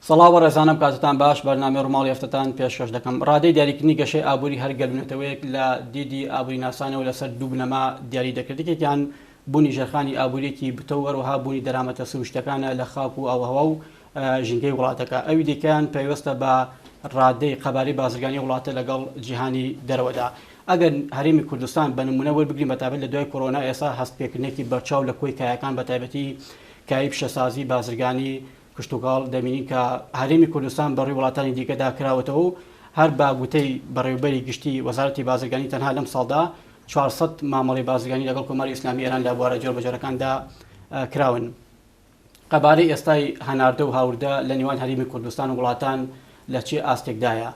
سەڵاو ڕێزانم کاتتان باش بەرنامە ڕۆماڵی هەفتەتان پێشکەش دەکەم. ڕادەی دیاریکردنی گەشەی ئابووری هەر گەلوونەتەوەیەک لە دیدی ئابووری ناسانەوە لەسەر دوو بنەما دیاری دەکردێکێکیان بوونی ژێرخانی ئابووریەکی بتە وەروەها بوونی دەرامەتە سروشتەکانە لە خاک و ئاوهەوا و ژینگەی وڵاتەکە. ئەوی دیکەیان پێویستە بە ڕادەی قەبارەی بازرگانی وڵاتە لەگەڵ جیهانی دەرەوەدا. ئەگەر هەرێمی کوردستان بە نمونە وەربگرین بەتابەت لە دوای کۆرۆنا ئێستا هەستپێکردنێکی بەرچاو لە کۆی کایەکان بەتایبەتی کای پیشەسازی بازرگانی کشتتوگاڵ دەبینین کە هەرێمی کوردستان بەڕێ وڵاتانی دیکەدا کراوەتەوە و هەر با گوتەی بەڕێوبەری گشتی وەزارەتی بازرگانی تەنها لەم ساڵدا 400 مامەڵی بازرگانی لەگەڵ کۆماری ئیسلامی ئێران لە بوارە جۆربەجۆرەکاندا کراون. قەبارەی ئێستای هەناردە و هاوردە لە نێوان هەرێمی کوردستان و وڵاتان لە چێ ئاستێکدایە؟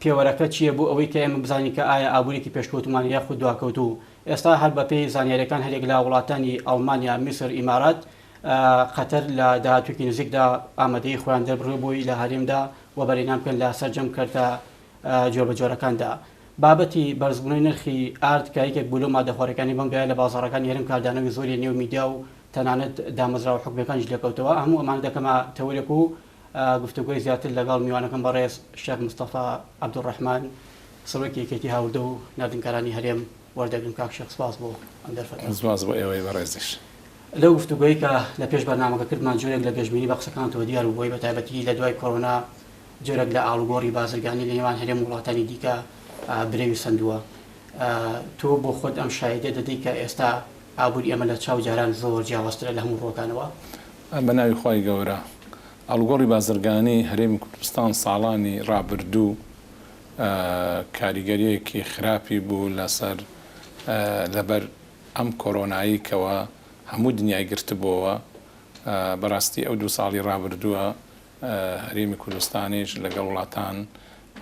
پێوەرەکە چییە بۆ ئەوەی کە ئێمە بزانین کە ئایا ئابوووریەکی پێشکەوتمان یاخود دواکەوتوو؟ ئێستا هەر بەپێی زانیاریەکان هەرێک لە وڵاتانی ئەڵمانیا، میسر، ئیمارات قەتەر لە داهاتوێکی نزیکدا ئامادەی خۆیان دەربڕێ بۆی لە هەرێمدا و بەرهێنان بکەن لە سەرجەم کردە جۆربەجۆرەکاندا. بابەتی بەرزبوونەوەی نرخی ئارد کە یەکێک بوو لەو مادەخوارەکانی بەنگایە لە بازاڕەکانی هەرێم کاردانەوەی زۆری نێو میدیا و تەنانەت دامەزراوە حکومەکانیش لەکەوتەوە. هەموو ئەمان دەکەمە تەورێک و گفتوگۆی زیاتر لەگەڵ میوانەکەم بەڕێز شێخ مستەفا عەبدوڕەحمان سەرۆکی یەکێتی هاوردە و ناردنکارانی هەرێم وەردەگرم. کاک شێخ سپاس بۆ ئەم دەرفەتە. سپاس بۆ ئێوەی بەڕێزش. لەو گفتوگۆیی کە لە پێش بەرنامەکە کردمان جۆرێک لە گەشتبینی بە قسەکانتەوە دیار بووی بەتایبەتی لە دوای کۆرۆنا جۆرێک لە ئاڵوگۆڕی بازرگانی لە نێوان هەرێم وڵاتانی دیکە برێوی سندووە. تۆ بۆ خۆت ئەم شایدە دەدەی کە ئێستا ئابووری ئەمە لە چاو جاران زۆر جیاوازترە لە هەموو ڕۆکانەوە؟ بە ناوی خۆی گەورە ئاڵوگۆڕی بازرگانی هەرێمی کوردستان ساڵانی ڕابردوو کاریگەریەکی خراپی بوو لەسەر لەبەر ئەم کۆرۆنایی کەوە هەموو دنیای گرتبووەوە. بەڕاستی ئەو دوو ساڵی ڕابردووە هەرێمی کوردستانیش لەگەڵ وڵاتان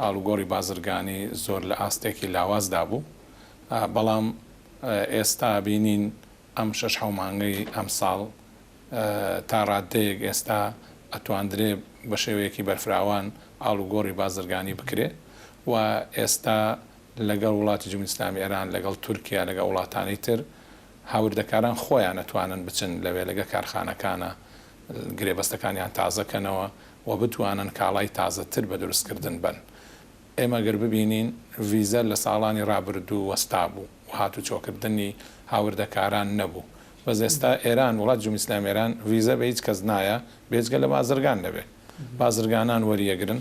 ئاڵوگۆڕی بازرگانی زۆر لە ئاستێکی لاوازدا بوو. بەڵام ئێستا بینین ئەم 6 مانگەی ئەم ساڵ تا ڕادەیەک ئێستا ئەتواندرێ بە شێوەیەکی بەرفراوان ئاڵوگۆڕی بازرگانی بکرێ و ئێستا لەگەڵ وڵاتی جمهوری ئیسلامی ئێران لەگەڵ تورکیا لەگەڵ وڵاتانی تر هاوردەکاران خۆیان ئەتوانن بچن لەوێ لەگە کارخانەکانە گرێبەستەکانیان تازەکەنەوە و بتوانن کاڵای تازەتر بە دروستکردن بن. ئێمە گەر ببینین ڤیزە لە ساڵانی ڕابردوو وەستا بوو و هاتوو چۆکردنی هاوردەکاران نەبوو. بەس ئێستا ئێران وڵات جمهوری ئیسلامی ئێران ڤیزە بە هیچ کەس نایە بێجگە لە بازرگان دەبێ. بازرگانان وەریەگرن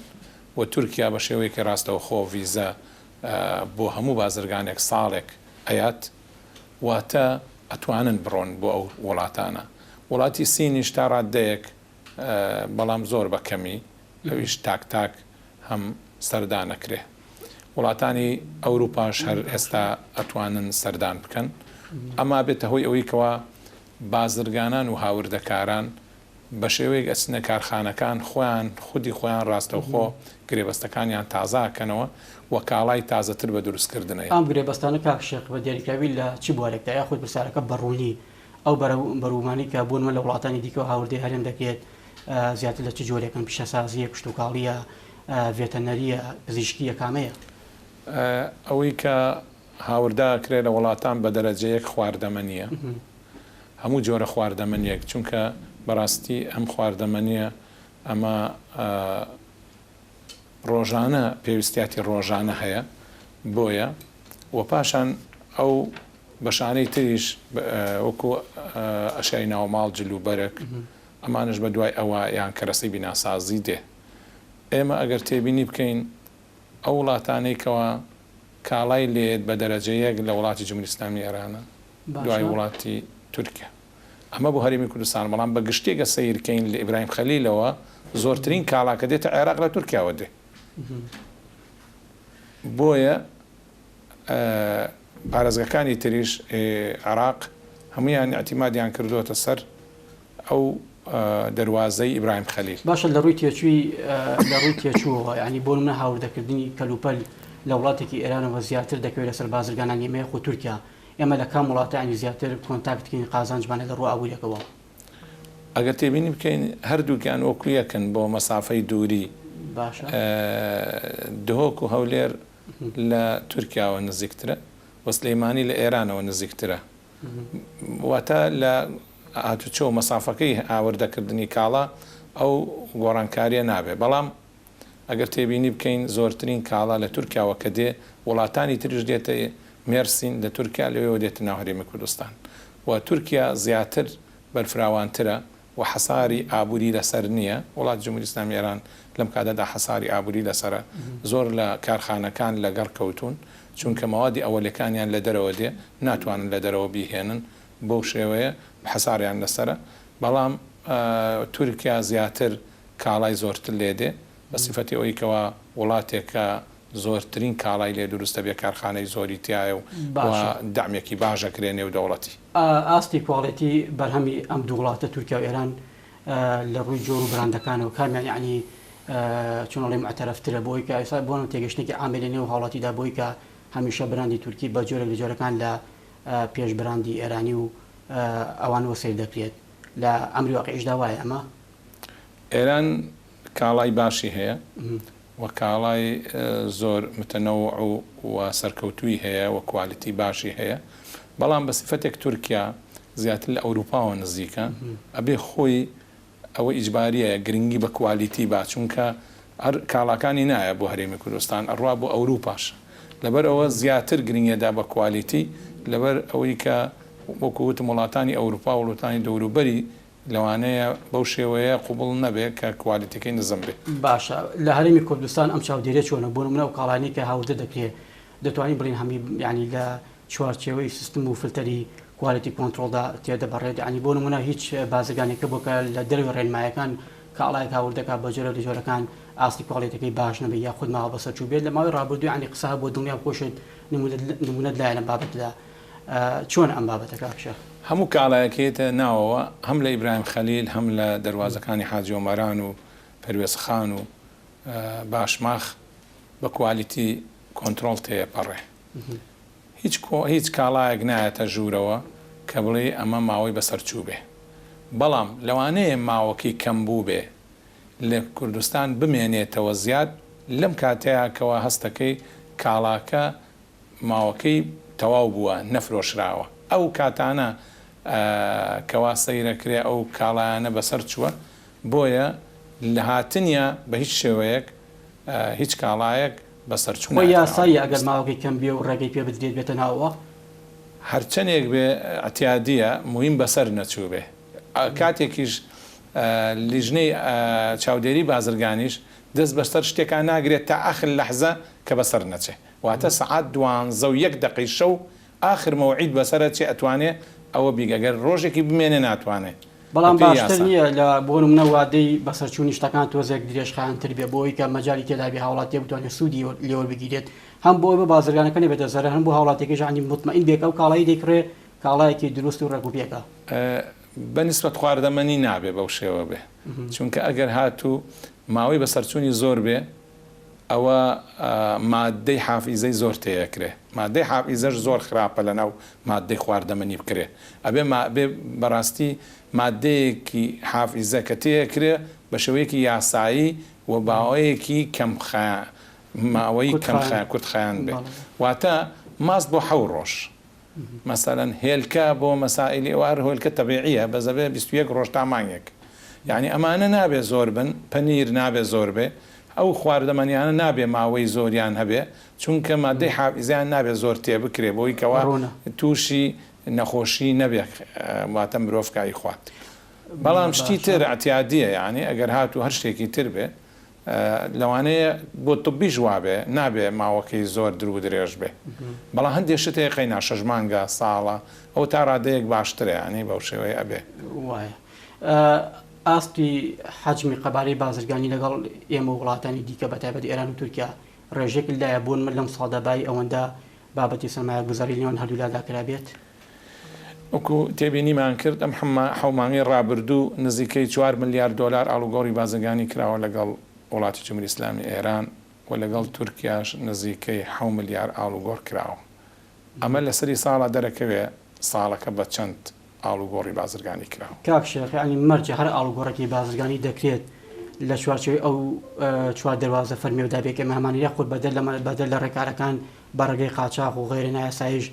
و تورکیا بە شێوەیەکی ڕاستەوخۆ ڤیزە بۆ هەموو بازرگانێک ساڵێک ئەیات واتە ئەتوانن بڕۆن بۆ ئەو وڵاتانە. وڵاتی سینیش تا ڕادەیەک بەڵام زۆر بە کەمی ئەویش تاک هەم سەردان نەکرێ. وڵاتانی ئەوروپاش هەر ئێستا ئەتوانن سەردان بکەن. ئەما بێتە هۆی ئەوەی کەوە بازرگانان و هاوردەکاران بە شێوەیەک ئەچنە کارخانەکان خۆیان خودی خۆیان ڕاستەوخۆ گرێبەستەکانیان تازاکەنەوە و کاڵای تازەتر بە دروستکردنەوە. ئەم گرێبەستانە کاک شێخ بە دیاریکراوی لە چ بوارێکدا یاخود پرسیارەکە بەڕوونی ئەو بەرومانی کە بۆنمە لە وڵاتانی دیکەەوە هاوردەی هەرێم دەکرێت زیاتر لە چ جۆرێکن پیشەسازیە، کشتتوکاڵیە، ڤێتەنەریە، پزیشکیە کامەیە؟ ئەوەی کە هاورداکرێ لە وڵاتان بە دەرەجەیەک خواردەمەنیە، هەموو جۆرە خواردەمەنیەک، چونکە بەڕاستی ئەم خواردەمەنیە ئەمە ڕۆژانە پێویستیاتی ڕۆژانە هەیە بۆیە و پاشان ئەو بەشانەی تریش وەکو ئەشای ناوماڵ جلوبەرێک ئەمانش بە دوای ئەوە یان کەرەسەی بیناسازی دێ. ئێمە ئەگەر تێبینی بکەین ئەو وڵاتانەی کەەوە کاڵای لێت بە دەرەجەیەک لە وڵاتی جمهوری ئیسلامی ئێرانە دوای وڵاتی تورکیا. ئەمە بۆ هەرێمی کوردستان بەڵام بە گشتێکە سەیرکەین لە ئیبراهیم خەلیلەوە زۆرترین کاڵاکە دێتە عێراق لە تورکیاوە دێ. بۆیە پارێزگەکانی تریش عێراق هەمویان ئەتیمادیان کردووەتە سەر ئەو دەواازەی ئیبراهیم خەلیل. باشە لە ڕووی تێچووەوە ینی بۆ منە هاوردەکردنی کەلوپەل لە وڵاتێکی ئێرانەوە زیاتر دەکەوێت لەسەر بازرگانانی ئێمە خۆ تورکیا. ئێمە لە کام وڵاتانی زیاتر کۆنتاکتکردنی قازانجبانە لە ڕوو ئابوووریەکەوە؟ ئەگەر تێبینی بکەین هەردووکیان وەکویەکن بۆ مەسافەی دووری. دهۆک و هەولێر لە تورکیاوە نزیکترە و سلەیمانی لە ئێرانەوە نزیکترە. واتە لە هاتوچۆ مەسافەکەی ئاوردەکردنی کاڵا ئەو گۆڕانکاریە نابێ. بەڵام ئەگەر تێبینی بکەین زۆرترین کاڵا لە تورکیاوە کە دێ وڵاتانی تریش دێتە مێرسین لە تورکیا لەوێەوە دێتە ناو هەرێمی کوردستان و تورکیا زیاتر بەرفراوانترە و حەساری ئابووری لەسەر نییە. وڵات جمهوری ئیسلامی ئێران لەم کاتەدا حەساری ئابووری لەسەرە، زۆر لە کارخانەکان لەگەڕ کەوتون چونکە مەوادی ئەوەلەکانیان لە دەرەوە دێ ناتوانن لە دەرەوە بیهێنن بەو شێوەیە حەساریان لەسرە. بەڵام تورکیا زیاتر کاڵای زۆرتر لێ دێ بە سیفەتی ئەوەی کەەوە وڵاتێکە زۆرترین کاڵای لێ دروستە بێ کارخانەی زۆری تایە و دامێکی باشە کرێنێ و دەوڵەتی. ئاستی کۆڵەتی بەرهەمی ئەم دوو وڵاتە تورکیا و ئێران لە ڕووی جۆر و براندەکانەوە کامیان یعنی چۆنڵی معتەرەفترە بۆی کە ئێستا بۆ تێگەشتێکی عاملێ نێو هاوڵاتیدا بۆی کە هەمیشە براندی تورکی بە جۆرە لە جۆرەکان لە پێش براندی ئێرانی و ئەوانەوە سیر دەکرێت لە ئەمری واقعیشدا وایە ئەمە. ئێران کاڵای باشی هەیە و کاڵای زۆر متەنەوع و سەرکەوتووی هەیە و کوالیتی باشی هەیە. بەڵام بە سیفەتێک تورکیا زیاتر لە ئەوروپاوە نزیکە ئەبێ خۆی ئەوە ئیجباریە گرنگی بە کوالیتی با چونکە هەر کاڵاکانی نایە بۆ هەرێمی کوردستان ئەڕوا بۆ ئەوروپاش لەبەر ئەوە زیاتر گرنگێدا بە کوالیتی لەبەر ئەوەی کە وەکووتم وڵاتانی ئەوروپا وڵاتانی دەوروبەری لەوانەیە بەو شێوەیە قوبڵ نەبێت کە کوالیتەکەی نزم بێت. باشە لە هەرێمی کوردستان ئەم چاودێرە چۆنە بۆ نمونە و کاڵانی کە هاوردە دەکرێت دەتوانین بڵین هەمی ینی لە چوارچێوەی سیستم و فلتەری کوالیتی کۆنتترۆلدا تێدەبڕێت ینی بۆ نمونە هیچ بازرگانێکە بۆ کە لە دەروی ڕێنمایەکان کاڵای هاوردەکە بە جۆرە لە جۆرەکان ئاستی کواڵێتەکەی باش نەبێت یا خود ماوە بەسەر چوو بێت لە ماوەی ڕابردووی ینی قسە بۆ دڵنیا خۆشت نمونەت لایە لەم بابەتدا چۆن ئەم بابەتەکە بشە هەموو کاڵایەکێتە ناوەوە هەم لە ئیبراهیم خەلیل هەم لە دەواازەکانی حاجی ئۆمەران و پەروێزخان و باشماخ بە کوالیتی کۆنتترۆل تێپەڕێ. هیچ کاڵایەک نایەتە ژوورەوە کە بڵێ ئەمە ماوەی بەسەرچوو بێ. بەڵام لەوانەیە ماوەکەی کەم بوو بێ لە کوردستان بمێنێتەوە زیاد لەم کاتەیە کەەوە هەستەکەی کاڵاکە ماوەکەی تەواو بووە نەفرۆشراوە. ئەو کاتانە کەوا سەیرەکرێ ئەو کاڵایانە بەسەر چووە بۆیە لە هاتنە بە هیچ شێوەیەک هیچ کاڵایەک بەسەر چوون یاسایی ئەگەر ماوەکەی کەم بێ و ڕێگەی پێ بدرێت بێتە ناوەوە هەرچەندێک بێ ئەتیادیە مهم بەسەر نەچوو بێ. کاتێکیش لیژنەی چاودێری بازرگانیش دەست بەسەر شتێکان ناگرێت تا ئاخر لەحزە کە بەسەر نەچێ واتە سەعات 12:01 شەو آخر مەوعید بەسەرە چێ ئەتوانێ ئەوە بیگەگەر ڕۆژێکی بمێنێ ناتوانێت. بەڵام باشتر نییە لە بۆ نمونە وادەی بەسەرچوونی شتەکان تۆزێک درێژخایەنتر بێ بۆی کە مەجای تێدابی هاوڵاتی بتوانێت سوودی لێوە بگیرێت هەم بۆ بە بازرگانەکەی بێتە زەرە هەم بۆ هاوڵاتێکی ژانی مطمئین بێک ئەو کاڵایی دەیکڕێ کاڵایەکی دروست و ڕێگوپێکە بەنسبەت خواردەمەنی نابێ بەو شێوە بێ چونکە ئەگەر هاتوو ماوەی بەسەرچوونی زۆر بێ ئەوە مادەی حافیزەی زۆر تەیەکرێ مادەی حافیزەش زۆر خراپە لەناو مادەی خواردەمەنی بکرێ ئەبێ بەڕاستی مادەیەکی حافیزە کە تەیەکرێ بە شێوەیەکی یاسایی و باوەیەکی ماوەی کەم کورتخایان بێ واتە ماست بۆ 7 ڕۆژ مەسەلەن هێلکە بۆ مەسائلی ئەوار هۆلکە تەبیعیە بەزەبێ 21 ڕۆژ تا مانگێک یعنی ئەمانە نابێ زۆر بن پەنیر نابێ زۆر بێ ئەو خواردەمەنیانە نابێ ماوەی زۆریان هەبێ چونکە مادەی حافیزیان نابێ زۆر تێ بکرێ بۆی کەوا تووشی نەخۆشی نەبێ واتە مرۆڤکایی خوات. بەڵام شتی تر ئەتیادیە یعنی ئەگەر هاتوو هەر شتێکی تر بێ لەوانەیە بۆ توبی ژوابێ نابێ ماوەکەی زۆر درو درێژ بێ بەڵام هەندێک شتێک قەینا 6 مانگە ساڵە ئەو تا ڕادەیەک باشترە ینی بەو شێوەیە ئەبێ. وایە ئاستی حەجمی قەبارەی بازرگانی لەگەڵ ئێمە وڵاتانی دیکە بەتایبەت ئێران و تورکیا ڕێژێک لایە بوون من لەم ساڵدەبای ئەوەندە بابەتی سەرمایە گوزاری لێوان هەردوولادا کرابێت. وەکو تێبینیمان کرد ئەم حومانگی ڕابردوو نزیکەی 4 ملیارد دلار ئاڵوگۆڕی بازرگانی کراوە لەگەڵ وڵاتی جمهوری ئیسلامی ئێران و لەگەڵ تورکیاش نزیکەی 7 ملیارد ئاڵوگۆڕ کراوە. ئەمە لەسەری ساڵە دەرەکەوێ ساڵەکە بە چەند ئاڵوگۆڕی بازرگانی کراوە. کاک شێخ ینی مەرجە هەر ئاڵوگۆڕێکی بازرگانی دەکرێت لە چوارچێوەی ئەو 4 دەواازە فەرمیێدا بێت کە مەهمانیە خۆت بەدەل لە ڕێکارەکان بەڕێگەی قاچاق و غێرە نایاسایش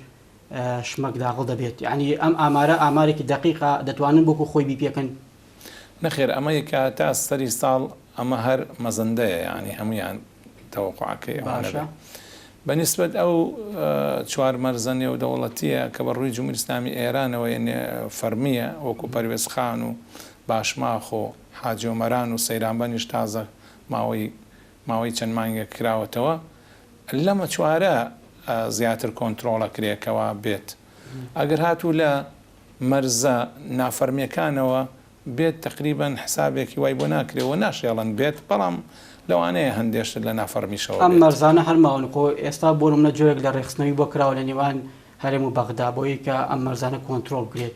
شمەک داغڵ دەبێت ینی ئەم ئامارە ئامارێکی دقیقا دەتوانن بۆکو خۆی بیپێکن. نەخێر ئەمەیکە تا سەری ساڵ ئەمە هەر مەزەندەیە یعنی هەمویان تەوەقعەکەی ئەوانە بەنسبەت ئەو چوار مەرزەنێ و دەوڵەتیە کە بە ڕووی جمهوری ئیسلامی ئێرانەوە فەرمیە وەکو پەروێزخان و باشماخ و حاجی عومەران و سەیرانبەنیش تازە ماوەی چەند مانگە کراوەتەوە لەمە چوارە زیاتر کۆنتترۆڵە کرێکەوە بێت ئەگەر هاتوو لە مەرزە نافەرمیەکانەوە بێت تقریبان حسابێکی وای بۆ ناکرێەوە ناشێڵەن بێت بەڵام لەوانەیە هەندێشت لە نافەرمیشەوە ئەم مەرزانە هەرماونکۆ ئێستا بۆ منە جۆرێک لە ڕێخستنەوەی بۆ کراوە لە نێوان هەرێم و بەغدا بۆی کە ئەم مەرزانە کۆنتترۆل بکرێت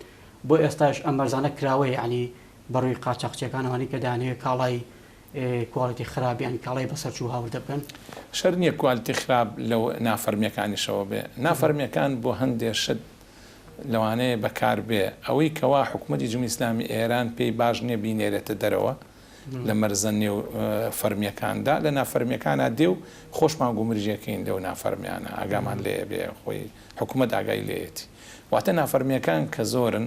بۆ ئێستاش ئەم مەرزانە کراوەی ینی بەڕووی قاچاقچیەکانەوانی کە دانوێت کاڵای کواڵەتی خراپیان کاڵای بەسەرچوو هاوردە بکەن شەر نییە کواڵتی خراپ لەو نافەرمیەکانیشەوە بێ نافەرمیەکان بۆ هەندێک شت لەوانەیە بەکار بێ ئەوەی کەوا حکوومەتی جمهوری ئیسلامی ئێران پێی باش نییە بینێرێتە دەرەوە لە مەرزەنێ و فەرمیەکاندا لە نافەرمیەکانە دێ و خۆشمان گومرجەکەین لەو نافەرمیانە ئاگامان لێ بێ خۆی حکوومەت ئاگای لێتی واتە نافەرمیەکان کە زۆرن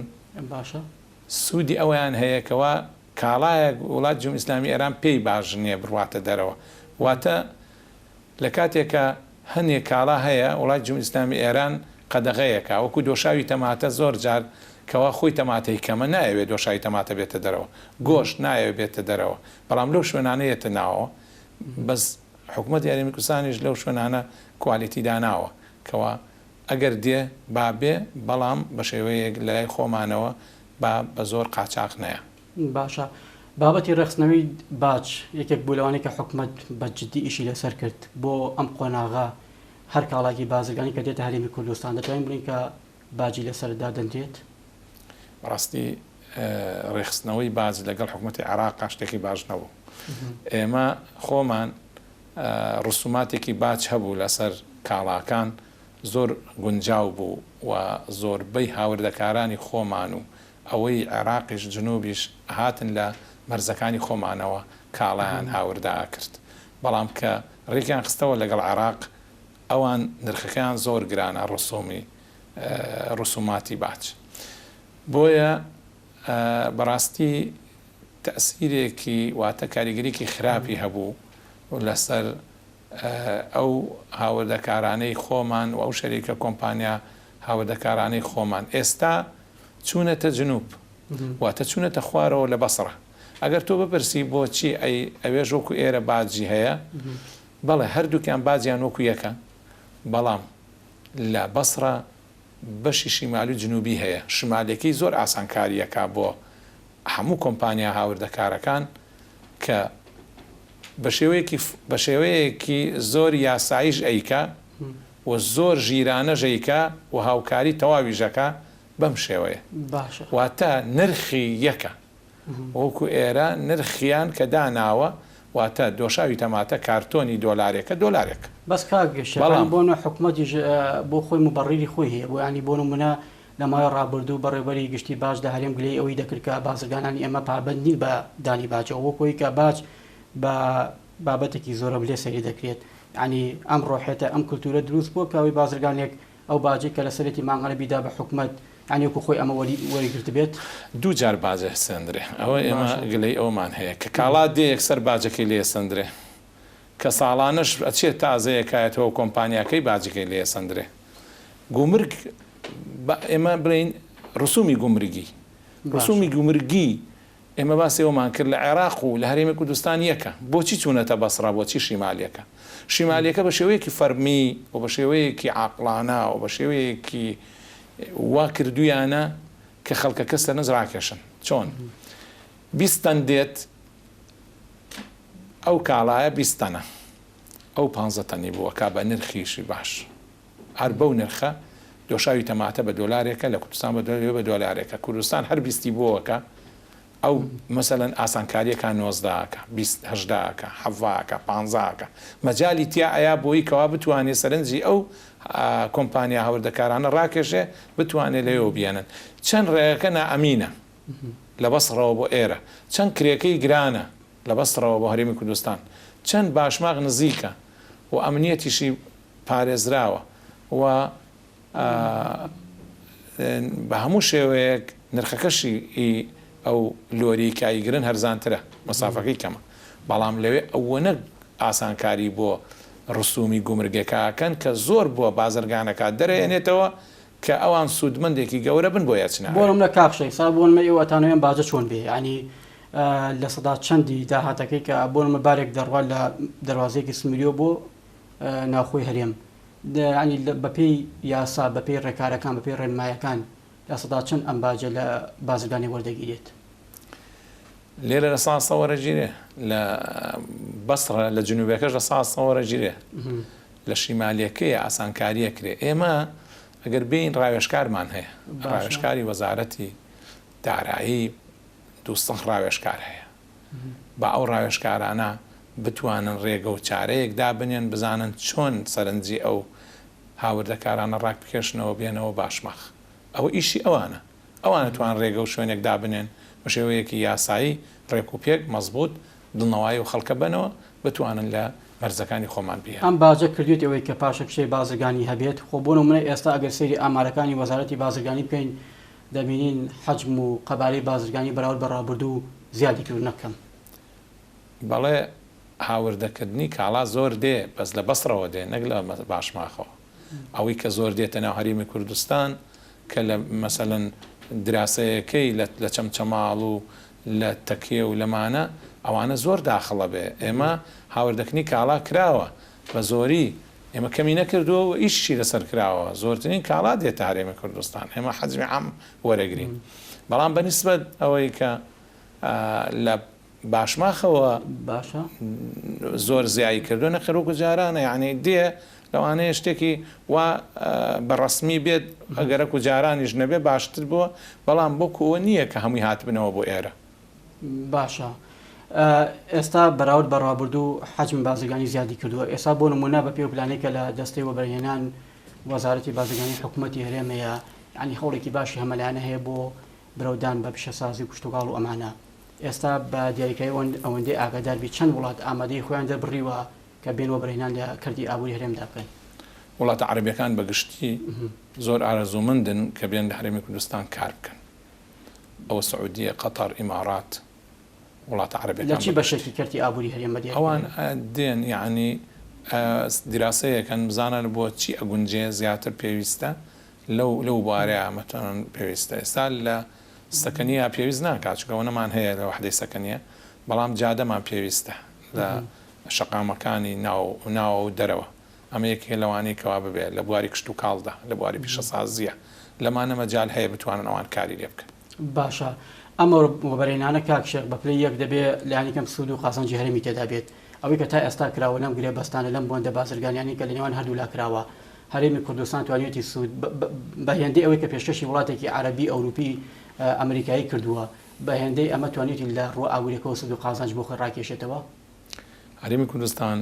باشە سوودی ئەویان هەیەکەوە کاڵایەک وڵات جمهوری ئیسلامی ئێران پێی باش نییە بڕواتە دەرەوە واتە لە کاتێکە هەنێک کاڵا هەیە وڵات جمهوری ئیسلامی ئێران قەدەغەیەکە وەکو دۆشاوی تەماتە زۆر جار کەوا خۆی تەماتەی کەمە نایەوێت دۆشاوی تەماتە بێتە دەرەوە گۆشت نایەوێت بێتە دەرەوە بەڵام لەو شوێنانەیەتە ناوە بەس حکوومەت یاریمی کوردستانیش لەو شوێنانە کوالیتی داناوە کەوا ئەگەر دێ بابێ بەڵام بە شێوەیەک لە لای خۆمانەوە بە زۆر قاچاق نەیە باشە بابەتی ڕێخستنەوەی باج یەکێک بوو لەوانەیە کە حکوومەت بە جددی ئیشی لەسەر کرد بۆ ئەم قۆناغا هەر کاڵاکی بازرگانی کە دێتە هەرێمی کوردستان دەتوانین بڵین کە باجی لەسەردا دەنجێت ڕاستی ڕێخستنەوەی باز لەگەڵ حکوومەتی عێراق شتێکی باش نەبوو ئێمە خۆمان ڕسوماتێکی باج هەبوو لەسەر کاڵاکان زۆر گونجاو بوو و زۆربەی هاوردەکارانی خۆمان و ئەوەی عێراقیش جنوبیش هاتن لە مەرزەکانی خۆمانەوە کاڵایان هاوردا کرد بەڵام کە ڕێکیان خستەوە لەگەڵ عێراق ئەوان نرخەکەیان زۆر گرانە ڕسوماتی باج بۆیە بەڕاستی تەسیرێکی واتە کاریگەریکی خراپی هەبوو لەسەر ئەو هاوردەکارانەی خۆمان و ئەو شەریکە کۆمپانیا هاوردەکارانەی خۆمان ئێستا چوونەتە جنوب واتە چوونەتە خوارەوە لە بەسڕە ئەگەر تۆ بپرسی بۆچی ئەوێ ژۆکو ئێرە باجی هەیە بەڵێ هەردووکیان باجیان وەکو یەکە بەڵام لە بەسڕە بەشی شیمالی و جنوبی هەیە شمالێکی زۆر ئاسانکاریەکە بۆ هەموو کۆمپانیا هاوردەکارەکان کە بە شێوەیەکی زۆر یاساییش ئەیکە و زۆر ژیرانە ژەیکە و هاوکاری تەواویژەکە بەم شێوەیە واتە نرخی یەکە وەکو ئێرە نرخیان کە داناوە واتە دۆشاوی تەماتە کارتۆنی دۆلارێکە دۆلارێک بەس کاگەشتان بۆنە حکوومەتیش بۆ خۆی مبەڕیری خۆی هەیە بۆ ینی بۆ نمونە لە ماوەی ڕابردوو بەڕێوەبەری گشتی باجدا هەرێم گلەی ئەوەی دەکرد کە بازرگانانی ئێمە پابەند نین بە دانی باجەوە بۆ خۆی کە باج بە بابەتێکی زۆرە بلێ سەری دەکرێت ینی ئەم ڕۆحێتە ئەم کولتورە دروست بووە کەوەی بازرگانێک ئەو باجی کە لە سەرەتی مانگانە بیدا بە حکوومەت ینیوەکو خۆی ئەمە وەریگرت بێت دوو جار باجە سندرێ ئەوە ئێمە گلەی ئەومان هەیە کە کاڵا دێ یەکسەر باجەکەی لێ سندرێ کە ساڵانش ئەچێت تازەیەکایەتەوە کۆمپانیاکەی باجەکەی لێ سندرێ گومرگ ئێمە بڵین ڕسومی گومرگی ئێمە باسی ئەومان کرد لە عێراق و لە هەرێمی کوردستان یەکە بۆچی چوونەتە بەسڕا بۆچی شیمالیەکە بە شێوەیەکی فەرمی و بە شێوەیەکی عاقڵانە و بە شێوەیەکی وا کردویانە کە خەڵکە کەس لە نەز ڕاکێشن چۆن 20 دێت ئەو کاڵایە 20 ئەو 15 بووە کا بە نرخیشی باش هەر بەو نرخە دۆشاوی تەماتە بە دۆلارێکە لە کوردستان بە دۆلارێکە کوردستان هەر 20 بووەکە ئەو مەسەلەن ئاسانکاریەکە 19کە 20هکە 7کە 15کە مەجای تیا ئەیا بۆی کەوا بتوانێت سەرنجی ئەو کۆمپانیا هاوردەکارانە ڕاکێشێ بتوانێت لەوێ بێنن چەند ڕێگەکە نائەمینە لە بەسڕەوە بۆ ئێرە چەند کرێکەی گرانە لە بەسڕەوە بۆ هەرێمی کوردستان چەند باشماغ نزیکە و ئەمنیەتیشی پارێزراوە و بە هەموو شێوەیەک نرخەکەشی ئەو لۆری کایگرن هەرزانترە مەسافەکەی کەمە بەڵام لەوێ ئەوەنە ئاسانکاری بۆ ڕسومی گومرگەکەکەن کە زۆر بووە بازرگانەکە دەرێنێتەوە کە ئەوان سوودمندێکی گەورە بن بۆ یاچنا بۆم لە کاخشەی سا بۆنمە ئێوەتانوێن باجە چۆن بێ ینی لە سەدا چەندی داهاتەکەی کە بۆنمە بارێک دەڕوا لە دەواازەیەکی سمیلیۆ بۆ ناوخۆی هەرێم ینی بەپێی یاسا بەپێی ڕێکارەکان بەپێی ڕێنمایەکان لە سەدا چەند ئەم باجە لە بازرگانی وەردەگیرێت لێرە لە ساڵ وەرەگیرێ لە بەسڕە لە جنوبەکەش لە ساڵ وەرەگیرێ لە شیمالیەکەی ئاسانکاریە کرێ ئێمە ئەگەر بین ڕاوێشکارمان هەیە ڕاوێشکاری وەزارەتی دارایی دووسڵ ڕاوێشکار هەیە با ئەو ڕاوێشکارانە بتوانن ڕێگە و چارەیەک دابنێن بزانن چۆن سەرنجی ئەو هاوردەکارانە ڕاک بکێشنەوە بێنەوە باشمەخ ئەوە ئیشی ئەوانە توان ڕێگە و شوێنێک دابنێن بە شێوەیەکی یاسایی ڕێک و پێک مەزبوط دڵنەوەی و خەڵکە بنەوە بتوانن لە مەرزەکانی خۆمان بێ ئەم باجە کردوێت ئەوەی کە پاشە کشەی بازرگانی هەبێت خۆ بۆ نمونە ئێستا ئەگەر سەیری ئامارەکانی وەزارەتی بازرگانی بکەین دەبینین حەجم و قەبارەی بازرگانی بەراورد بە ڕابردوو زیادی کردنەکەم بەڵێ هاوردەکردنی کاڵا زۆر دێ بەس لە بەسڕەوە دێ نەک لە باشماخەوە ئەوەی کە زۆر دێتە ناو هەرێمی کوردستان کە لە مەسەلەن دراسەیەکەی لە چەمچەماڵ و لە تەکیە و لەمانە ئەوانە زۆر داخڵە بێ ئێمە هاوردەکردنی کاڵا کراوە بە زۆری ئێمە کەمی نەکردووە و ئیشی لەسەر کراوە زۆرترین کاڵا دێتە هەرێمی کوردستان ئێمە حەجمی عام وەرەگرین بەڵام بەنسبەت ئەوەی کە لە باشماخەوە باشە زۆر زیایی کردو نەخەرۆک و جارانە یعنی دێ لەوانەیە شتێکی وا بەڕسمی بێت ئەگەرەک و جارانیش نەبێ باشتر بووە بەڵام بۆکووە نییە کە هەمووی هاتبنەوە بۆ ئێرە باشە ئێستا بەراورد بە ڕابردوو حەجم بازرگانی زیادی کردووە ئێستا بۆ نمونە بە پێ و پلانێکە لە دەستەی وەبەرهێنان وەزارەتی بازرگانی حکوومەتی هەرێمەیە ینی هەوڵێکی باشی هەمەلایانە هەیە بۆ برەودان بە پیشەسازی کوشتتوگاڵ و ئەمانە ئێستا بە دیاریکایی ئەوەندەی ئاگاداربی چەند وڵات ئامادەی خۆیان دەبڕیوە کە بێن وەبەرهێنان لە کردی ئابووری هەرێمدا بکەن وڵاتە عەرەبیەکان بەگشتی زۆر ئارەزوومندن کە بێن لە هەرێمی کوردستان کار بکەن ئەوە سعودیە قەتەر ئیمارات وڵاتە عەرەبیەکان لە چی بەشێکی کردی ئابووری هەرێم بەدێ ئەوان دێن یعنی دیراسەیەکەن بزانن بۆ چی ئەگونجێ زیاتر پێویستە لەو بارەیە مەتەنەن پێویستە ئێستا لە سەکەنیە پێویست ناکات چونکە نەمان هەیە لە وحدەی سەکەنیە بەڵام جادەمان پێویستە لە شەقامەکانی ناوە و دەرەوە ئەمە یەکێ لەوانەی کەوا ببێت لە بواری کشت و کاڵدا لە بواری پیشەسازیە لەمانە مەجال هەیە بتوانن ئەوان کاری لێ بکەن باشە ئەمە وەبەرهێنانە کاکشێک بە پلەی یەک دەبێت لایەنێکم سوود و قازانجی هەرێمی تێدا بێت ئەوەی کە تا ئێستا کراوە لەم گرێ بەستانە لەم بۆندە بازرگانیانی کە لە نێوان هەردوو لا کراوە هەرێمی کوردستان توانێتی سوود بە هێندەی ئەوەی کە پێشکەشی وڵاتێکی عەرەبی ئەوروپی ئەمریکایی کردووە بە هێندەی ئەمە توانێتی لە ڕۆ ئاوریەکەەوە سوود و قازانج بۆ خۆی ڕاکێشێتەوە هەرێمی کوردستان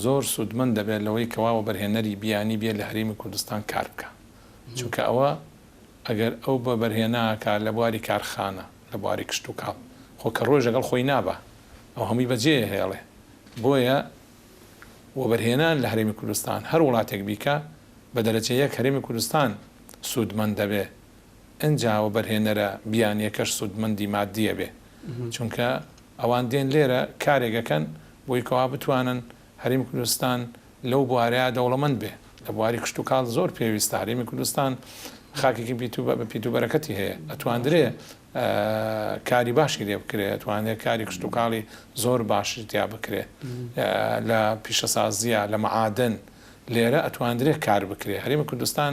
زۆر سوودمەند دەبێت لەوەی کەواوە بەرهێنەری بیانی بێت لە هەرێمی کوردستان کار بکە چونکە ئەوە ئەگەر ئەو بە بەرهێناکە لە بواری کارخانە لە بواری کشت و کاڵ خۆ کە ڕۆژ لەگەڵ خۆی نابە ئەو هەمووی بەجێ هێڵێ بۆیە وەبەرهێنان لە هەرێمی کوردستان هەر وڵاتێک بیکە بە دەرەجەیەک هەرێمی کوردستان سوودمەند دەبێ ئەنجا وەبەرهێنەرە بیانیەکەش سوودمەندی مادیە بێ چونکە ئەوان دێن لێرە کارێکەکەن بۆی کەوا بتوانن هەرێمی کوردستان لەو بوارەیە دەوڵەمەند بێ لە بواری کشت و کاڵ زۆر پێویستە هەرێمی کوردستان خاکێکی پیتوبەرەکەتی هەیە ئەتواندرێ کاری باشی لێ بکرێت ئەتوانێت کاری کشت و کاڵی زۆر باشی تیا بکرێت لە پیشەسازیە لە مەعادن لێرە ئەتواندرێت کار بکرێت هەرێمی کوردستان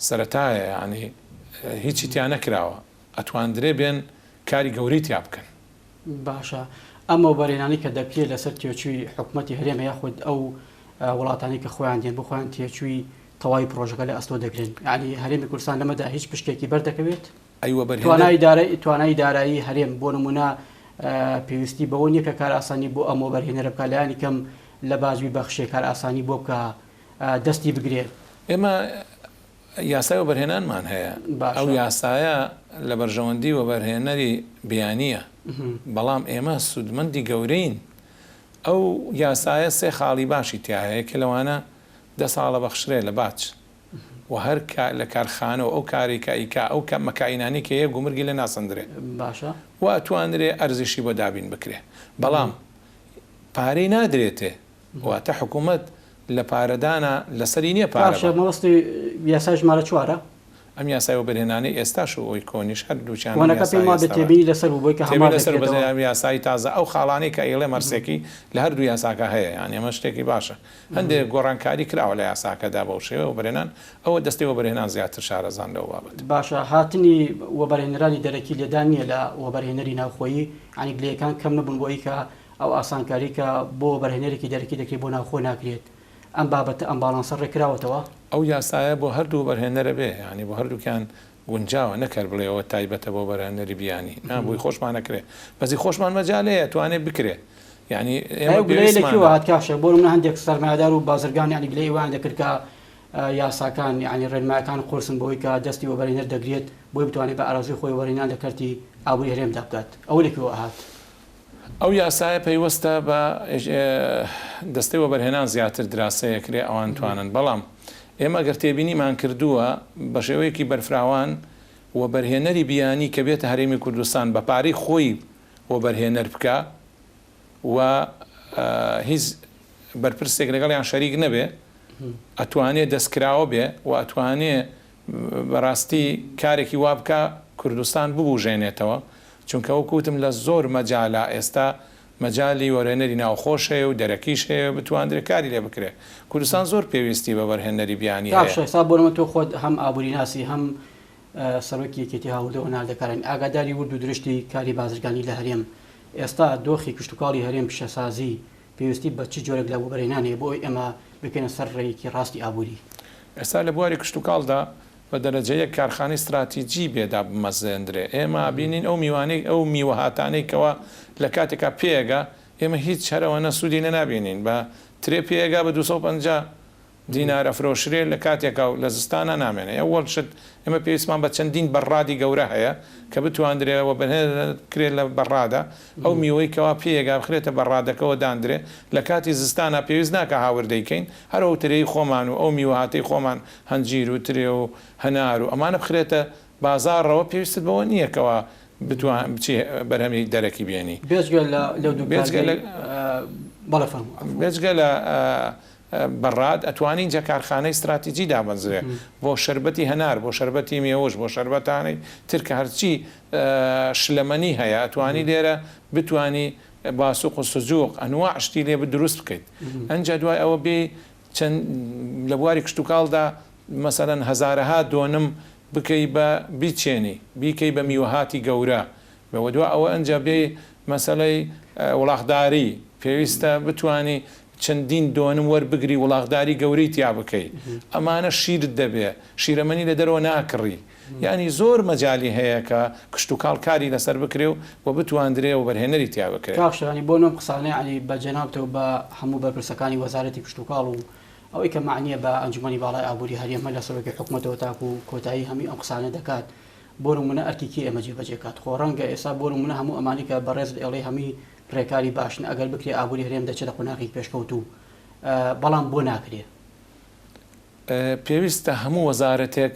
سەرەتایە ینی هیچی تیان نەکراوە ئەتواندرێ بێن کاری گەوری تیا بکەن باشە ئەمە بەرهێنانی کە دەکرێت لەسەر تێچووی حکوومەتی هەرێمە یاخود ئەو وڵاتانی کە خۆیان دێن بخۆیان تێچووی تەواوی پرۆژەکە لە ئەستۆ دەگرن ینی هەرێمی کوردستان لەمەدا هیچ پشتێکی بەردەکەوێت توانای دارایی هەرێم بۆ نمونە پێویستی بەوە نیە کە کار ئاسانی بۆ ئەمە بەرهێنەرە بکە لایانی کەم لە باجوی بەخشێ کار ئاسانی بۆ بکە دەستی بگرێت ئێمە یاسای وەبەرهێنانمان هەیە ئەو یاسایە لە بەرژەوەندی وەبەرهێنەری بیانیە بەڵام ئێمە سوودمەندی گەورەین ئەو یاسایە سێ خاڵی باشی تیا هەیە کە لەوانە 10 ساڵە بەخشرێ لە باچ و هەر لە کارخانەوە ئەو کارێکە ئیکا ئەو مەکاینانی کە هەیە گومرگی لە ناسەندرێ باشە و ئەتوانرێ ئەرزشی بۆ دابین بکرێ بەڵام پارەی نادرێتێ واتە حکوومەت لە پارەدانە لەسەری نییە مەڵستی یاسای ژمارە چوارە ئەم یاسای وەبەرهێنانی ئێستاش و ئەوی کۆنیش هەردووچیان تێبینی لەسەر بوو لەسەر یاسایی تازە ئەو خاڵانی کە ئێڵێ مەرسێکی لە هەردوو یاساکە هەیە یان ئێمە شتێکی باشە هەندێک گۆڕانکاری کراوە لە یاساکەدا بەو شێوە وەبەرهێنان ئەوە دەستی وەبەرهێنان زیاتر شارەزان لەو بابەت باشە هاتنی وەبەرهێنەرانی دەرەکی لێدان نیە لە وەبەرهێنەری ناوخۆیی ینی گلەکان کەم نەبوون بۆی کە ئەو ئاسانکاری کە بۆ بەرهێنەرێکی دەرەکی دەکرێت بۆ ناوخۆ ناکرێت ئەم بابەتە ئەم باڵانسە ڕێکراوەتەوە ئەو یاسایە بۆ هەردوو بەرهێنەرە بێ ینی بۆ هەردووکیان گونجاوە نەکرد بڵێەوە تایبەتە بۆ بەرهێنەری بیانی بۆی خۆشمان نەکرێت بەزی خۆشمان مەجالەیە توانێت بکرێ ینی هات کاشە بۆ منە هەندێک سەرمایه‌دار و بازرگان ینی گلەی وان دەکرد کە یاساکان ینی ڕێنمایەکان قورسن بۆی کە دەستی وەبەرهێنەر دەگرێت بۆی بتوانێت بە ئارازوی خۆی وەبەرهێنان لە کەرتی ئابووری هەرێمدا بکات ئەو لێکەوە هات ئەو یاسایە پەیوەستە بە دەستی وەبەرهێنان زیاتر دراسەیەکرێ ئەوان توانن بەڵام ئێمە گەر تێبینیمان کردووە بە شێوەیەکی بەرفراوان وەبەرهێنەری بیانی کە بێتە هەرێمی کوردستان بە پارەی خۆی وەبەرهێنەر بکە و هیچ بەرپرسێک لەگەڵیان شەریک نەبێ ئەتوانێت دەستکراوە بێ و ئەتوانێت بەڕاستی کارێکی وا بکە کوردستان ببوژێنێتەوە چونکە ئەو کوتم لە زۆر مەجاالە ئێستا مەجای وەرهێنەری ناوخۆشەیە و دەرەکیش هەیە بتوانندرێت کاری لێ بکرێت کوردستان زۆر پێویستی بە وەرهێنەری بیانی سا بۆمە تۆ خۆت هەم ئابووری ناسی هەم سەرۆکی یەکێتی هاوردەوە ناردەکارن ئاگاداری ورد و درشتی کاری بازرگانی لە هەرێم ئێستا دۆخی کشتتوکاڵی هەرێم پیشەسازی پێویستی بە چی جۆرەك لە وەبەرهێنانێ بۆی ئێمە بکەنە سەر ڕێیەکی ڕاستی ئابووری ئێستا لە بواری کشتتوکاڵدا بە دەرەجەیە کارخانەی استراتیجی بێدا بمەزێندرێ ئێمە بینین ئەو میوانەی ئەو میوەهاتانەی کەەوە لە کاتێکا پێگە ئێمە هیچ هەرەوە نەسوودی نەنابینین بە ترێ پێگا بە 250 دینارە فرۆشرێ لە کاتێکا و لە زستانە نامێنێ ئەوەڵ شت ئێمە پێویستمان بە چەندین بەڕادی گەورە هەیە کە بتواندرێەوە بەهێنکرێت لە بەڕادا ئەو میوەی کەوا پێگا بخرێتە بەڕادەکەەوە دانرێ لە کاتی زستانە پێویست ناکە هاوردەیکەین هەرەوە ترەی خۆمان و ئەو میوەهاتی خۆمان هەنجیر و ترێ و هەنار و ئەمانە بخرێتە بازارڕەوە پێویستت بەوە نییەکەوە بتوان بەرهەمی دەرەکی بێنی بێجگە لە بەڕاد ئەتوانین جە کارخانەی استراتیجی دابنزرێ بۆ شربەتی هەنار بۆ شربەتی مێوەش بۆ شربەتانەی ترکە هەرچی شلەمەنی هەیە ئەتوانی لێرە بتانی باسوق و سزوق ئەنواع شتی لێ دروست بکەیت ئەنج دوای ئەوە بێ چەند لە بواری کشتتوکاڵدا مەسەرەن هەزارەها دۆنم بکەی بە بیچێنی بیکەی بە میوەهاتی گەورە بەوە دو ئەوە ئەنج بێ مەسەلەی وڵاغداری پێویستە بتانی چەندین دۆنم وەربگری وڵاغداری گەورەی تیا بکەی ئەمانە شیرت دەبێ شیرەمەنی لە دەرەوە ناکڕی ینی زۆر مەجای هەیە کە کشتتوکاڵ کاری لەسەر بکرێ و بتواندرێ و بەرهێنەری تیا بکرێت کاخشانی بۆ نم قسانەی علی بەجەنابتەوە بە هەموو بەرپرسەکانی وەزارەتی کشتتوکاڵ و ئەوەی کە معنیە بە ئەنجومی باڵای ئابووری هەرێمە لە سەرۆکی حکوومەتەوە تاکو و کۆتایی هەمی ئەم قسانە دەکات بۆ منە ئەرکیکی ئێمە جێبەجێکات خۆ ڕەنگە ئێستا بۆ منە هەموو ئەمانی کە بەڕێز ئێڵێ هەمی ڕێکاری باشن ئەگەر بکرێ ئابووری هەرێم دەچێت لە قۆناغی پێشکەوت و بەڵام بۆ ناکرێ پێویستە هەموو وەزارەتێک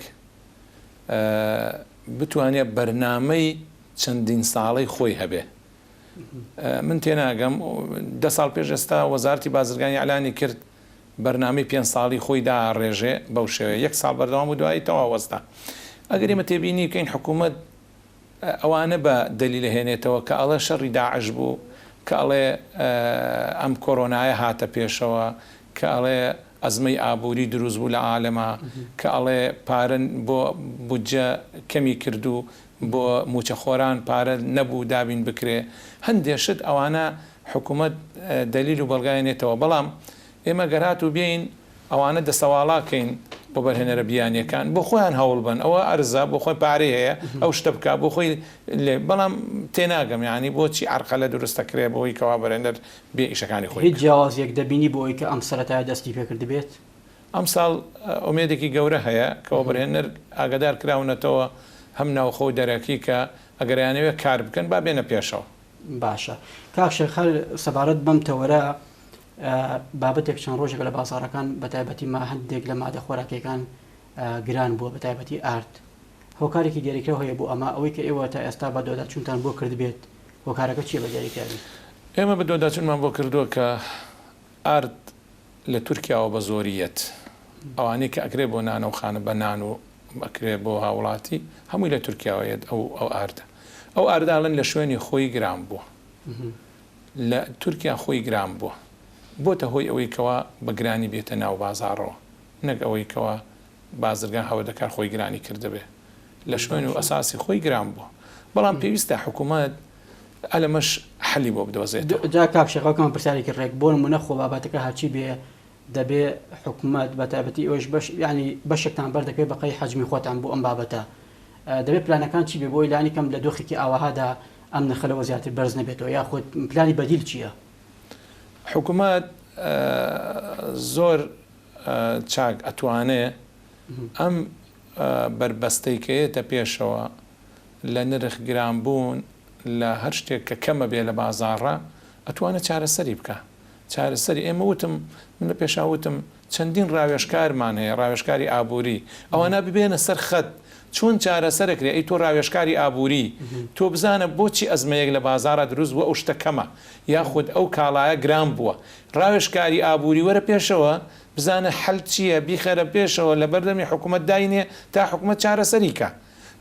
بتوانێت بەرنامەی چەندین ساڵەی خۆی هەبێ من تێناگەم 10 ساڵ پێش ئێستا وەزارەتی بازرگانی ئەعلانی کرد بەرنامەی 5 ساڵی خۆی دا ڕێژێ بەو شێوەیە 1 ساڵ بەردەوام و دوایی تەواوەستا ئەگەر ئێمە تێبینی کەین حکوومەت ئەوانە بە دەلیل هێنێتەوە کە ئەڵێ شەڕی داعش بوو کە ئەڵێ ئەم کۆرۆنایە هاتە پێشەوە کە ئەڵێ ئەزمەی ئابووری دروست بوو لە عالەما کە ئەڵێ پارن بۆ بودجە کەمی کردو بۆ موچەخۆران پارە نەبوو دابین بکرێ هەندێشت ئەوانە حکوومەت دەلیل و بەڵگایێنێتەوە بەڵام ئێمە گەرات و بێین ئەوانە دەسەواڵاکەین بۆ بەرهێنەرە بیانیەکان بۆ خۆیان هەوڵ بن ئەوە ئەرزە بۆ خۆی پارەی هەیە ئەو شتە بکە بۆ خۆی لێ بەڵام تێناگەم یانی بۆچی عرقەلە دروستەکرێ بۆی کەوا بەرهێنەر بێ ئیشەکانی خۆی هیچ جیاوازێک دەبینی بۆی کە ئەم سەرەتای دەستی پێکرد بێت ئەم ساڵ ئومێدێکی گەورە هەیە کەەوە بەرهێنەر ئاگادار کراونەتەوە هەم ناوخۆ دەرەکی کە ئەگەریانەوێت کار بکەن با بێنە پێشەوە باشە کاکشێ خەر سەبارەت بەم تەوەرە بابەتێک چەند ڕۆژێک لە بازارەکان بەتایبەتی ما هەندێک لە مادە خۆراکیەکان گران بووە بە تایبەتی ئارت هۆکارێکی دیاریکرا هەیە بۆ ئەمە ئەوەی کە ئێوە تا ئێستا بە دۆداچوونتان بۆ کرد بێت هۆکارەکە چیە بە دیاریکراوی ئێمە بە دۆداچوونمان بۆ کردووە کە ئارت لە تورکیاوە بە زۆریەت ئەوانەی کە ئەکرێ بۆ نانە و خانە بە نان و ئەکرێ بۆ هاوڵاتی هەمووی لە تورکیاوەیەت ئەو ئاردە ئەو ئارداڵن لە شوێنی خۆی گران بووە لە تورکیا خۆی گران بووە بۆتە هۆی ئەوەی کەوا بە گرانی بێتە ناو بازاڕەوە نەک ئەوەی کەوا بازرگان هەوادەکار خۆی گرانی کردبێ لە شوێن و ئەساسی خۆی گران بووە بەڵام پێویستە حکوومەت ئەلەمەش حەلی بۆ بدۆزێت جا کاکشێخەکەم پرسیارێکی ڕێک بۆ نمونە خۆ بابەتەکە هەرچی بێ دەبێ حکوومەت بە تایبەتی ئەوش بەش ینی بەشێکتان بەردەکەی بەقەی حەجمی خۆتان بۆ ئەم بابەتە دەبێت پلانەکان چی بێ بۆی لانی کەم لە دۆخێکی ئاواهادا ئەم نەخەلەوە زیاتر بەرز نەبێتەوە یاخود پلانی بەدیل چییە؟ حکوومەت زۆر چاک ئەتوانێ ئەم بربەستەیکەیەتە پێشەوە لە نرخ گرانبوون لە هەر شتێک کە کەمە بێ لە بازاڕە ئەتوانێت چارەسەری بکە چارەسەری ئێمە وتم من لە پێشاوتم چەندین ڕاوێژکارمان هەیە ڕاوێژکاری ئابووری ئەوانە ببێنە سەر خەت چۆن چارەسەرەکرێ ئەی تۆ ڕاوێژکاری ئابووری تۆ بزانە بۆچی ئەزمەیەک لە بازارە دروست بووە ئەو شتە کەمە یاخود ئەو کاڵایە گران بووە ڕاوێژکاری ئابووری وەرە پێشەوە بزانە حەل چییە بیخەرە پێشەوە لە بەردەمی حکوومەت داینێ تا حکوومەت چارەسەریکە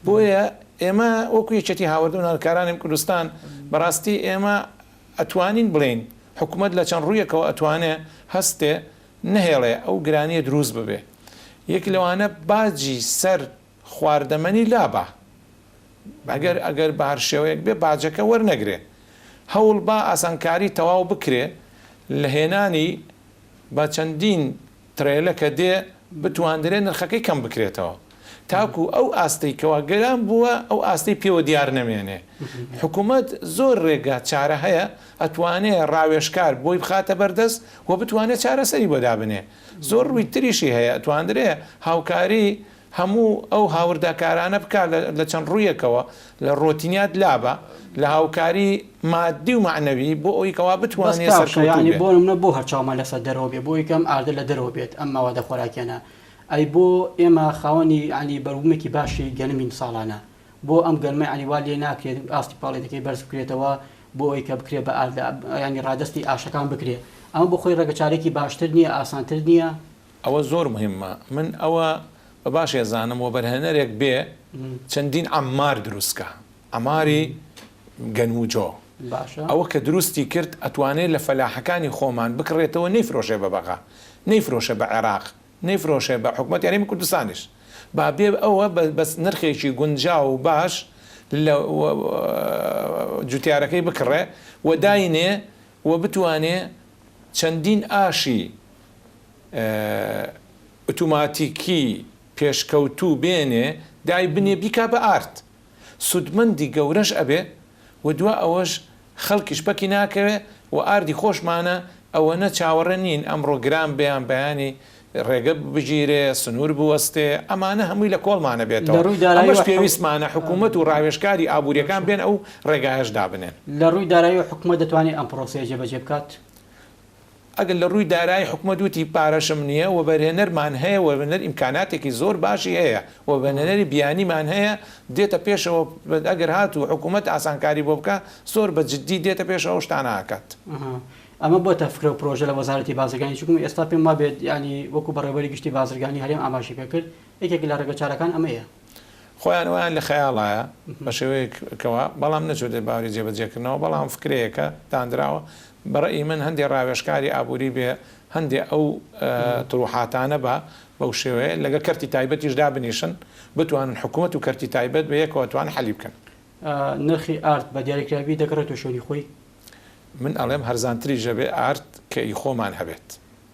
بۆیە ئێمە وەکو یەکێتی هاوردە هەڵکارانی کوردستان بەڕاستی ئێمە ئەتوانین بڵین حکوومەت لە چەند ڕوویەکەوە ئەتوانێ هەستێ نهێڵێ ئەو گرانیە دروست ببێ یەک لەوانە باجی سەر خواردەمەنی لابە ئەگەر بە هەر شێوەیەک بێ باجەکە وەرنەگرێ هەوڵ با ئاسانکاری تەواو بکرێ لە هێنانی بە چەندین ترێلە کە دێ بتواندرێ نرخەکەی کەم بکرێتەوە تاکو ئەو ئاستەیکەوە گەران بووە ئەو ئاستی پێوە دیار نەمێنێ حکوومەت زۆر ڕێگا چارە هەیە ئەتوانێ ڕاوێژکار بۆی بخاتە بەردەست و بتوانێت چارەسەری بۆدا بنێ زۆر ڕووی تریشی هەیە ئەتواندرێ هاوکاری هەموو ئەو هاوردەکارانە بکات لە چەند ڕوویەکەوە لە ڕۆتینیات لابە لە هاوکاری مادی و معنەوی بۆ ئەوی کەوا بتوانێت سەرکەوتوی بۆ منە بۆ هەرچاومان لەسەر دەرەوە بێ بۆ یکەم ئاردە لە دەرەوە بێت ئەم ماوەدە خۆراکێنە ئەی بۆ ئێمە خاوەنی عنی بەروومێکی باشی گەنمین ساڵانە بۆ ئەم گەرمە عنیوا لێ ناکرێت ئاستی پاڵی دەکەی بەرز بکرێتەوە بۆ ئەوی کە بکرێت بە ینی ڕادستی ئاشەکان بکرێت ئەمە بۆ خۆی ڕێگەچارێکی باشتر نییە ئاسانتر نییە ئەوە زۆر مهمە من ئەوە بە باش ێزانم و بەرهێنەرێک بێ چەندین ئەمار دروستکە ئەماری گەنوجۆ ئەوە کە دروستی کرد ئەتوانێت لە فەلاحەکانی خۆمان بکڕێتەوە نەیفرۆشێ بە بەغا نەیفرۆشە بە عێراق نەیفرۆشێ بە حکوومەت یاریمی کوردستانیش با بێ ئەوە بەس نرخێکی گونجا و باش لە جوتیارەکەی بکڕێ و داینێ و بتوانێ چەندین ئاشی ئۆتۆماتیکی پێشکەوتوو بێنێ دای بنێ بیکا بە ئارت سودمەندی گەورەش ئەبێ و دووە ئەوەش خەڵکیش پەکی ناکەوێ و ئاردی خۆشمانە ئەوە نە چاوەڕە نین ئەمڕۆ گران بەیان بەیانی ڕێگە بگیرێ سنوور بوەستێ ئەمانە هەمووی لە کۆڵمانە بێتەوە ئەمەش پێویستمانە حکوومەت و ڕاوێژکاری ئابوووریەکان بێن ئەو ڕێگایش دابنێن لە ڕووی دارایی و حکوومەت دەتوانێت ئەم پرۆسەیە جێبەجێ بکات ئەگەر لە ڕووی دارایی حکوومەت وتی پارەشم نییە و بەرهێنەرمان هەیە و بەنەر ئیمکاناتێکی زۆر باشی هەیە و بەنەری بیانیمان هەیە دێتە پێشەوە ئەگەر هات و حکوومەت ئاسانکاری بۆ بکە زۆر بە جددی دێتە پێشەوە شتانەکات ئەمە بۆ تەفکرە و پرۆژە لە وەزارەتی بازرگانی چکم ئێستا پێم وا بێت ینی وەکو بەڕێوەری گشتی بازرگانی هەرێم ئاماژەکە کرد یەکێک لە ڕێگەچارەکان ئەمەیە خۆیان ئەویان لە خەیاڵایە بە شێوەیەکەوە بەڵام نەچوو باوری جێبەجێکردنەوە بەڵام فکرەیەکە دانراوە بەڕێی من هەندێک ڕاوێژکاری ئابووری بێ هەندێک ئەو تروحاتانە بە بەو شێوەیە لەگە کەرتی تایبەتیش دابنیشن بتوانن حکوومەت و کەرتی تایبەت بە یەکەوە توان حەلی بکەن نرخی ئارت بە دیاریکراوی دەکڕێتەوە شوێنی خۆی من ئەڵێم هەرزانتری ژەبێ ئارت کە ئی خۆمان هەبێت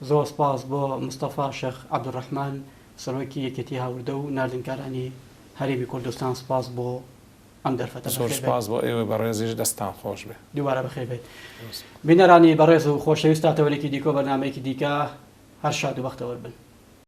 زۆر سپاس بۆ مستەفا شێخ عەبدوڕەحمان سەرۆکی یەکێتی هاوردە و ناردنکارانی هەرێمی کوردستان سپاس بۆ ئەم دەرفەتە زۆر سپاس بۆ ئێوە بەڕێزیش دەستان خۆش بێ دووبارە بەخێر بێت بینەرانی بەڕێز و خۆشەویست تاتەوەلێکی دیکۆ بەرنامەیەکی دیکە هەر شاد و بەختەوەر بن